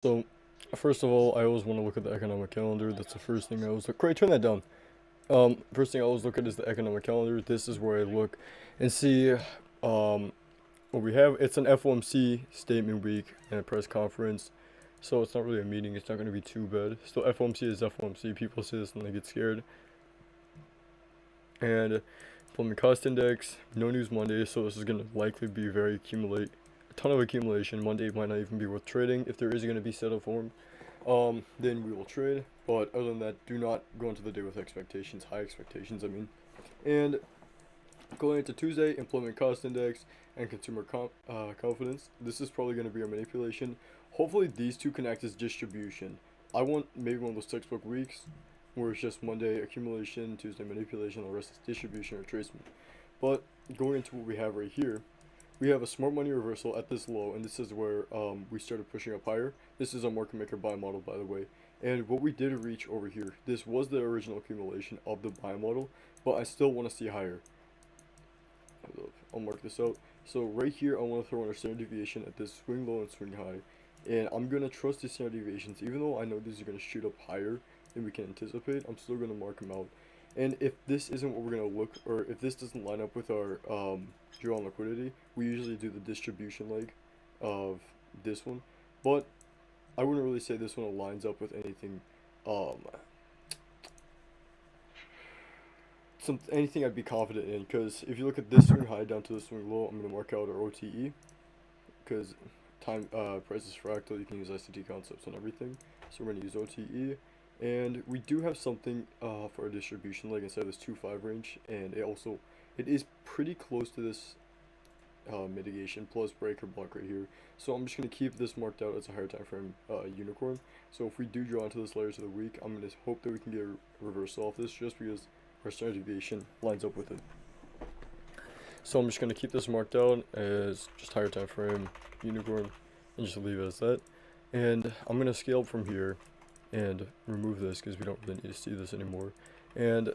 So, first of all, I always want to look at the economic calendar. That's the first thing I always look. Great, turn that down. First thing I always look at is the economic calendar. This is where I look and see what we have. It's an FOMC statement week and a press conference. So it's not really a meeting. It's not going to be too bad. Still, FOMC is FOMC. People say this and they get scared. And employment cost index, no news Monday, so this is going to likely be very accumulate, a ton of accumulation. Monday might not even be worth trading. If there is going to be settle form, then we will trade. But other than that, do not go into the day with expectations, high expectations. I mean, and going into Tuesday, employment cost index and consumer confidence. This is probably going to be a manipulation. Hopefully, these two can act as distribution. I want maybe one of those textbook weeks where it's just Monday accumulation, Tuesday manipulation, the rest is distribution or retracement. But going into what we have right here, we have a smart money reversal at this low, and this is where we started pushing up higher. This is a market maker buy model, by the way. And what we did reach over here, this was the original accumulation of the buy model, but I still want to see higher. I'll mark this out. So right here, I want to throw in a standard deviation at this swing low and swing high. And I'm going to trust these standard deviations, even though I know these are going to shoot up higher than we can anticipate. I'm still going to mark them out. And if this isn't what we're going to look, or if this doesn't line up with our draw on liquidity, we usually do the distribution leg of this one. But I wouldn't really say this one aligns up with anything anything I'd be confident in, because if you look at this swing high down to the swing low, I'm going to mark out our OTE, because time price is fractal, you can use ICT concepts and everything, so we're going to use OTE. And we do have something for our distribution leg inside this 2-5 range, and it is pretty close to this mitigation plus breaker block right here. So I'm just going to keep this marked out as a higher time frame unicorn. So if we do draw into this layers of the week, I'm going to hope that we can get a reversal off this, just because our standard deviation lines up with it. So I'm just going to keep this marked out as just higher time frame unicorn and just leave it as that. And I'm going to scale up from here and remove this because we don't really need to see this anymore. And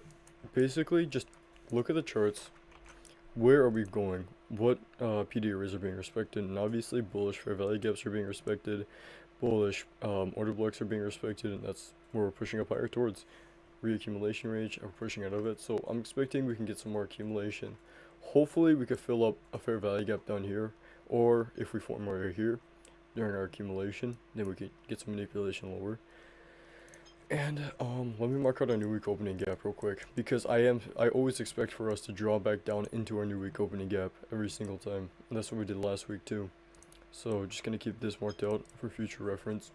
basically just look at the charts. Where are we going? What PD arrays are being respected? And obviously bullish fair value gaps are being respected. Bullish order blocks are being respected, and that's where we're pushing up higher towards reaccumulation range, and we're pushing out of it. So I'm expecting we can get some more accumulation. Hopefully we could fill up a fair value gap down here, or if we form right here during our accumulation, then we could get some manipulation lower. And let me mark out our new week opening gap real quick, because I always expect for us to draw back down into our new week opening gap every single time, and that's what we did last week too. So just gonna keep this marked out for future reference.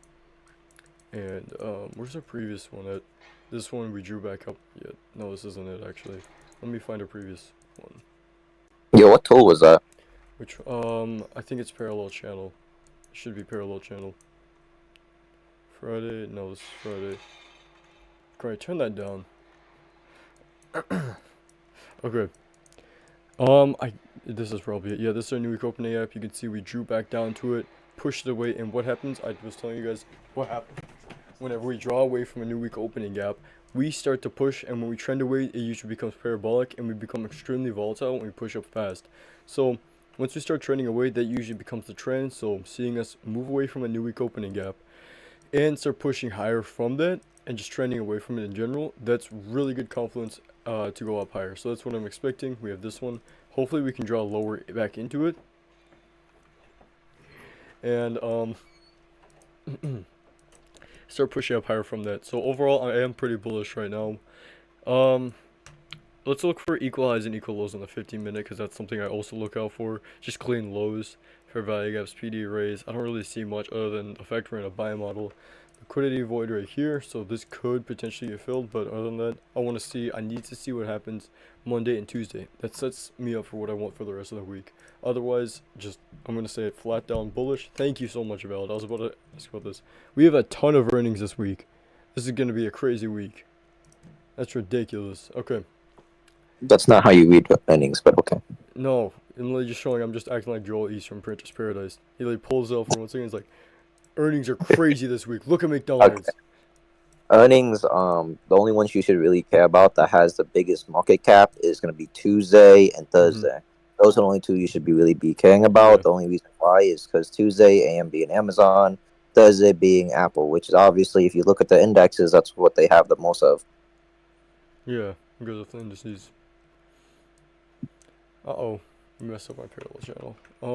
And where's our previous one at? This one we drew back up. Yeah, no, this isn't it actually. Let me find a previous one. Yo, what tool was that? Which I think it's parallel channel. It should be parallel channel. Friday, no, this is Friday. Great, turn that down. Okay. This is probably it. Yeah, this is our new week opening app. You can see we drew back down to it, pushed it away, and what happens? I was telling you guys what happens. Whenever we draw away from a new week opening gap, we start to push, and when we trend away, it usually becomes parabolic, and we become extremely volatile when we push up fast. So once we start trending away, that usually becomes the trend. So seeing us move away from a new week opening gap and start pushing higher from that and just trending away from it in general, that's really good confluence to go up higher. So that's what I'm expecting. We have this one. Hopefully we can draw lower back into it. And start pushing up higher from that. So overall, I am pretty bullish right now. Let's look for equal highs and equal lows on the 15-minute, because that's something I also look out for. Just clean lows, fair value gaps, PD arrays. I don't really see much other than the fact we're in a buy model. Liquidity void right here, so this could potentially get filled, but other than that, I need to see what happens Monday and Tuesday. That sets me up for what I want for the rest of the week. Otherwise, I'm going to say it flat down bullish. Thank you so much, Valid. I was about to ask about this. We have a ton of earnings this week. This is going to be a crazy week. That's ridiculous. Okay. That's not how you read earnings, but okay. No, I'm literally just showing I'm just acting like Joel East from Princess Paradise. He like pulls out for 1 second. He's like, earnings are crazy this week. Look at McDonald's. Okay. Earnings, the only ones you should really care about that has the biggest market cap is going to be Tuesday and Thursday. Those are the only two you should be caring about. Yeah. The only reason why is because Tuesday, AMD and Amazon. Thursday being Apple, which is obviously, if you look at the indexes, that's what they have the most of. Yeah, because of the indices. Uh-oh, messed up my parallel channel. I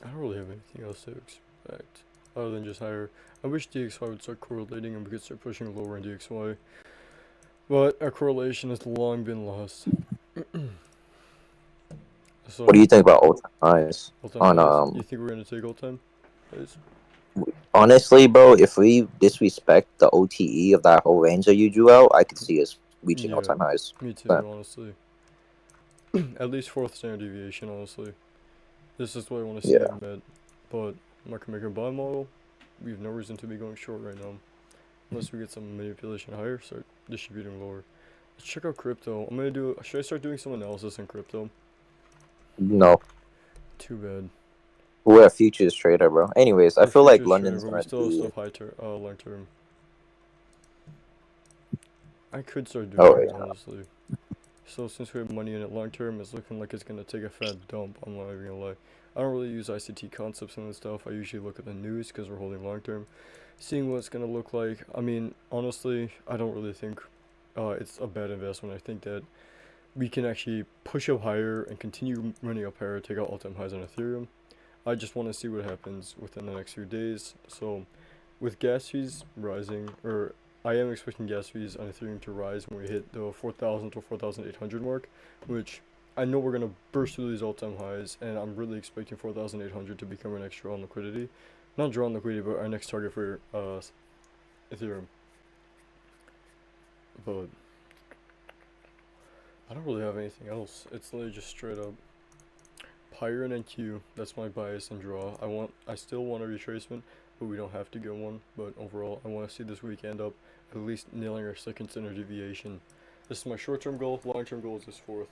don't really have anything else to expect other than just higher. I wish DXY would start correlating and we could start pushing lower in DXY, but our correlation has long been lost. So, What do you think about all-time highs? all-time On highs? You think we're gonna take all-time highs? honestly, bro, if we disrespect the OTE of that whole range that you drew out, I could see us reaching Yeah, all-time highs. me too, honestly. At least fourth standard deviation, honestly. This is what I want to see Yeah. them at. But market maker buy model, we have no reason to be going short right now. Unless we get some manipulation higher, start distributing lower. Let's check out crypto. Should I start doing some analysis in crypto? No, Too bad. we're a futures trader, bro. Anyways, I We're feel like futures trader, London's but we gonna still have be. stuff long term. I could start doing Oh it, yeah. honestly. So since we have money in it long term, it's looking like it's gonna take a fat dump. I'm not even gonna lie. I don't really use ICT concepts and this stuff. I usually look at the news because we're holding long term, seeing what it's gonna look like. I mean, honestly, I don't really think it's a bad investment. I think that we can actually push up higher and continue running up higher, take out all-time highs on Ethereum. I just want to see what happens within the next few days. So, with gas fees rising, or I am expecting gas fees on Ethereum to rise when we hit the 4,000 to 4,800 mark, which I know we're gonna burst through these all-time highs, and I'm really expecting 4,800 to become our next draw on liquidity, not draw on liquidity, but our next target for Ethereum. But I don't really have anything else. It's literally just straight up Pyre and NQ. That's my bias and draw. I still want a retracement, but we don't have to get one. But overall, I want to see this week end up at least nailing our second standard deviation. This is my short-term goal. Long-term goal is this fourth.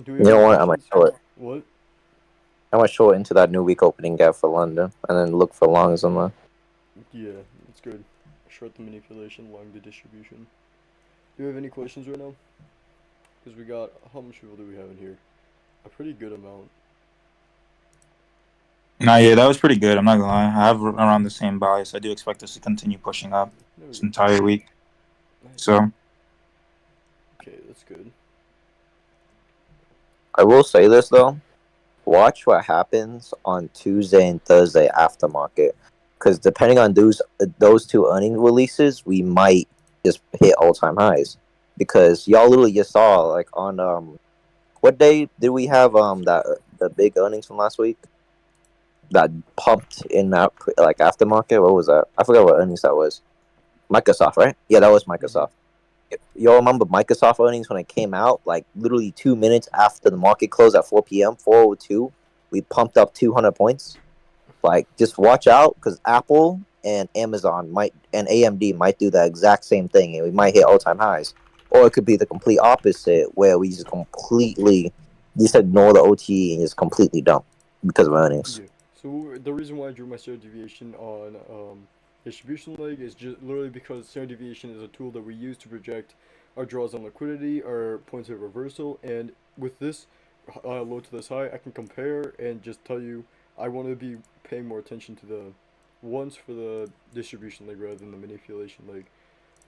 Do we You have know any what? I might questions? short. What? I might short into that new week opening gap for London, and then look for longs on the. Yeah, that's good. Short the manipulation, long the distribution. Do you have any questions right now? Because we got, how much people do we have in here? A pretty good amount. Nah, yeah, that was pretty good. I'm not gonna lie. I have around the same bias. I do expect us to continue pushing up There we this go. entire week. Nice. So Okay, that's good. I will say this though. Watch what happens on Tuesday and Thursday after market, because depending on those two earnings releases, we might just hit all-time highs. Because y'all literally just saw, like, on what day did we have that the big earnings from last week that pumped in that like aftermarket? What was that? I forgot what earnings that was. Microsoft, right? Yeah, that was Microsoft. Y'all remember Microsoft earnings when it came out? Like literally 2 minutes after the market closed at 4 p.m., 4:02, we pumped up 200 points. Like, just watch out, because Apple and Amazon and AMD might do the exact same thing, and we might hit all-time highs. Or it could be the complete opposite, where we just ignore the OTE and just completely dump because of earnings. Yeah. So the reason why I drew my standard deviation on distribution leg is just literally because standard deviation is a tool that we use to project our draws on liquidity, our points of reversal, and with this low to this high, I can compare and just tell you I want to be paying more attention to the ones for the distribution leg rather than the manipulation leg.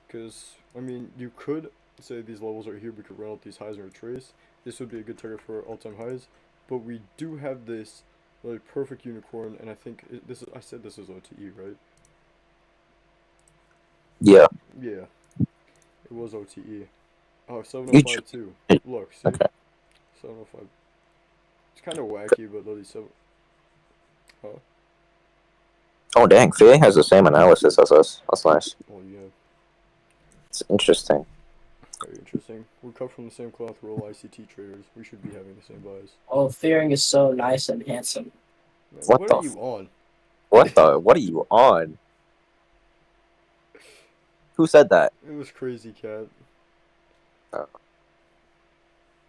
Because, I mean, you could say these levels are here, we could run out these highs and retrace. This would be a good target for all-time highs, but we do have this like perfect unicorn, and I think I said this is OTE, right? Yeah. Yeah, it was OTE. Oh, You 705 too. should. Look, see? Okay. 705. It's kind of wacky, but literally 7. Huh? Oh, dang. Feeling has the same analysis as us. That's nice. Well, yeah, It's interesting. very interesting. We come from the same cloth, we're all ICT traders. We should be having the same bias. Oh, Fearing is so nice and handsome. Man, What what the are you on? What are you on? Who said that? It was crazy, cat. Oh.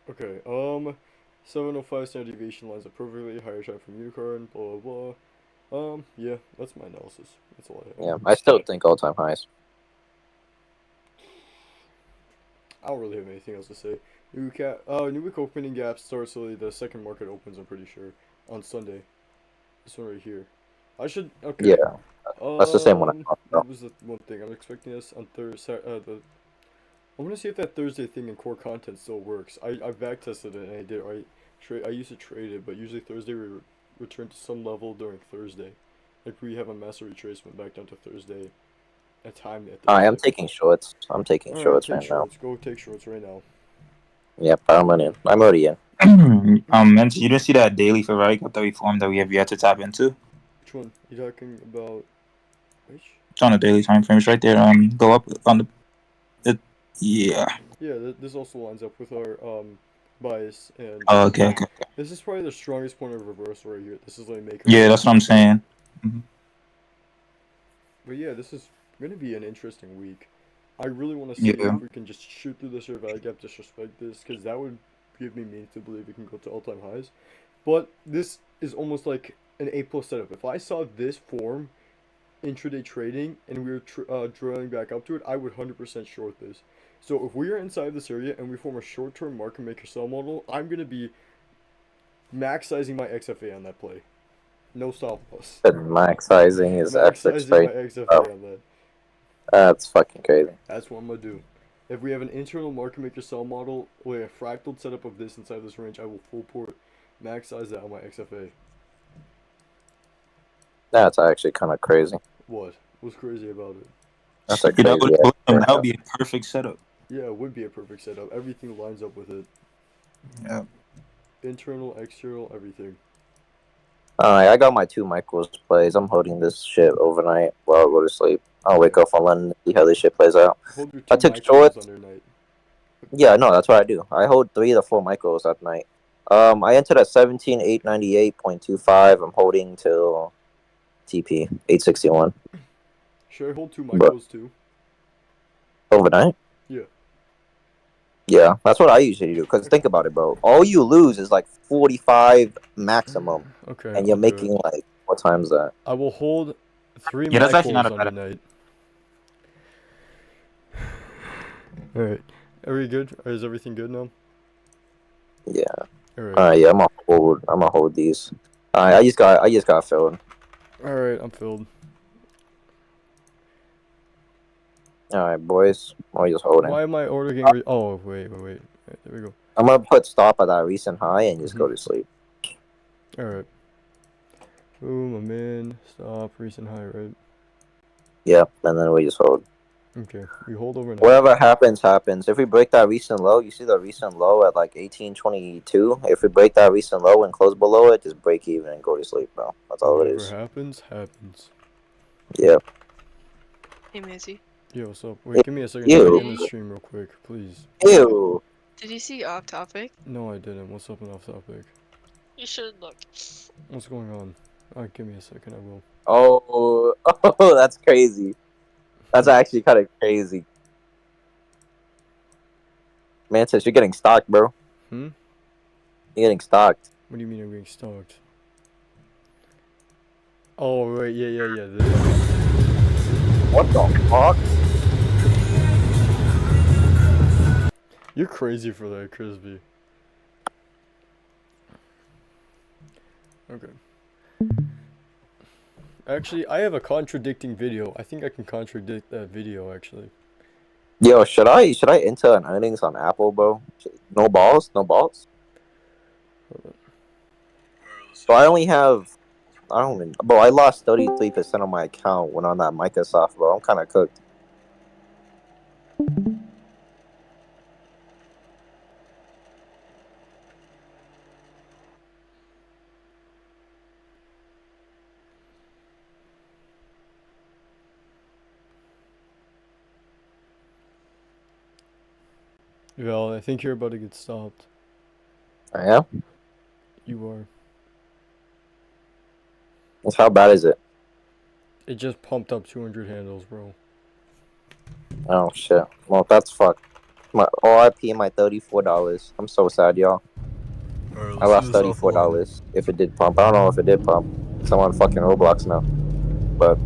Okay, 705 standard deviation lines up perfectly, higher shot from unicorn, blah blah blah. Yeah, that's my analysis. That's all I have. Yeah, I still think all-time highs. I don't really have anything else to say. New week opening gap starts early. The second market opens, I'm pretty sure, on Sunday. This one right here. I should. Okay. Yeah, that's the same one I thought. That was the one thing I'm expecting this on Thursday. I want to see if that Thursday thing in core content still works. I back tested it and I did. I used to trade it, but usually Thursday we return to some level during Thursday. Like we have a master retracement back down to Thursday. At time at I am Thursday. taking shorts. I'm taking Alright, shorts take right shorts. Go take shorts right now. now. Yep, I'm in. I'm already in. Mensch, you didn't see that daily for Radicap that we formed that we have yet to tap into? Which one? You talking about? Which? It's on the daily time frame. It's right there. Go up on the. Yeah. Yeah, this also lines up with our bias and. Oh, okay. This is probably the strongest point of reversal right here. This is like make. Yeah, that's what I'm saying. But yeah, this is gonna be an interesting week. I really want to see Yeah. if we can just shoot through this or value gap, disrespect this, because that would give me meaning to believe we can go to all-time highs. But this is almost like an A+ setup. If I saw this form intraday trading and we were drilling back up to it, I would 100% short this. So if we are inside this area and we form a short-term market maker sell model, I'm gonna be max-sizing my XFA on that play. No stop loss. But max sizing is ethics, Max-sizing my right? XFA on that. That's fucking crazy. That's what I'm gonna do. If we have an internal market maker sell model with a fractal setup of this inside this range, I will full port max size that on my XFA. That's actually kind of crazy. What? What's crazy about it? That's a Yeah, that crazy. that would be a perfect setup. Yeah, it would be a perfect setup. Everything lines up with it. Yeah. Internal, external, everything. Alright, I got my 2 micros plays. I'm holding this shit overnight while I go to sleep. I'll wake up on London and see how this shit plays out. Hold your I two took micros shorts. undernight. Yeah, no, that's what I do. I hold 3 to 4 micros at night. I entered at 17,898.25. I'm holding till TP 861 Should I hold 2 micros too? overnight. Yeah. Yeah, that's what I usually do. Cause think about it, bro. All you lose is like 45 maximum, Okay. and you're I'll do it. making like 4 times that. I will hold 3 Yeah, that's actually micros not a bad- undernight. Alright. Are we good? Is everything good now? Yeah. Alright. Yeah, I'm gonna hold these. I just got filled. Alright, I'm filled. All right, boys. I'm just holding. Why am I ordering? Oh, wait. Right, there we go. I'm gonna put stop at that recent high and just go to sleep. Alright. Boom, I'm in. Stop, recent high, right? Yeah, and then we just hold. Okay, we hold overnight. Whatever happens, happens. If we break that recent low, you see the recent low at like 1822. If we break that recent low and close below it, just break even and go to sleep, bro. That's all it is. Whatever happens, happens. Yeah. Hey, Mizzy. Yo, what's up? Wait, give me a second. Ew. Let me end the stream real quick, please. Ew. Did you see Off Topic? No, I didn't. What's up and off topic? You should look. What's going on? Alright, give me a second, I will. Oh, that's crazy. That's actually kind of crazy. Mantis, you're getting stocked, bro. Hmm? You're getting stocked. What do you mean I'm getting stalked? Oh, right, yeah. This. What the fuck? You're crazy for that, Crispy. Okay. Actually, I have a contradicting video. I think I can contradict that video, actually. Yo, should I enter an earnings on Apple, bro? No balls? No balls? So I only have, I don't even, bro, I lost 33% of my account when on that Microsoft, bro. I'm kind of cooked. Val, I think you're about to get stopped. I am? You are. How bad is it? It just pumped up 200 handles, bro. Oh, shit. Well, that's fucked. My RIP, my $34. I'm so sad, y'all. I lost $34 if it did pump. I don't know if it did pump. It's on fucking Roblox now. But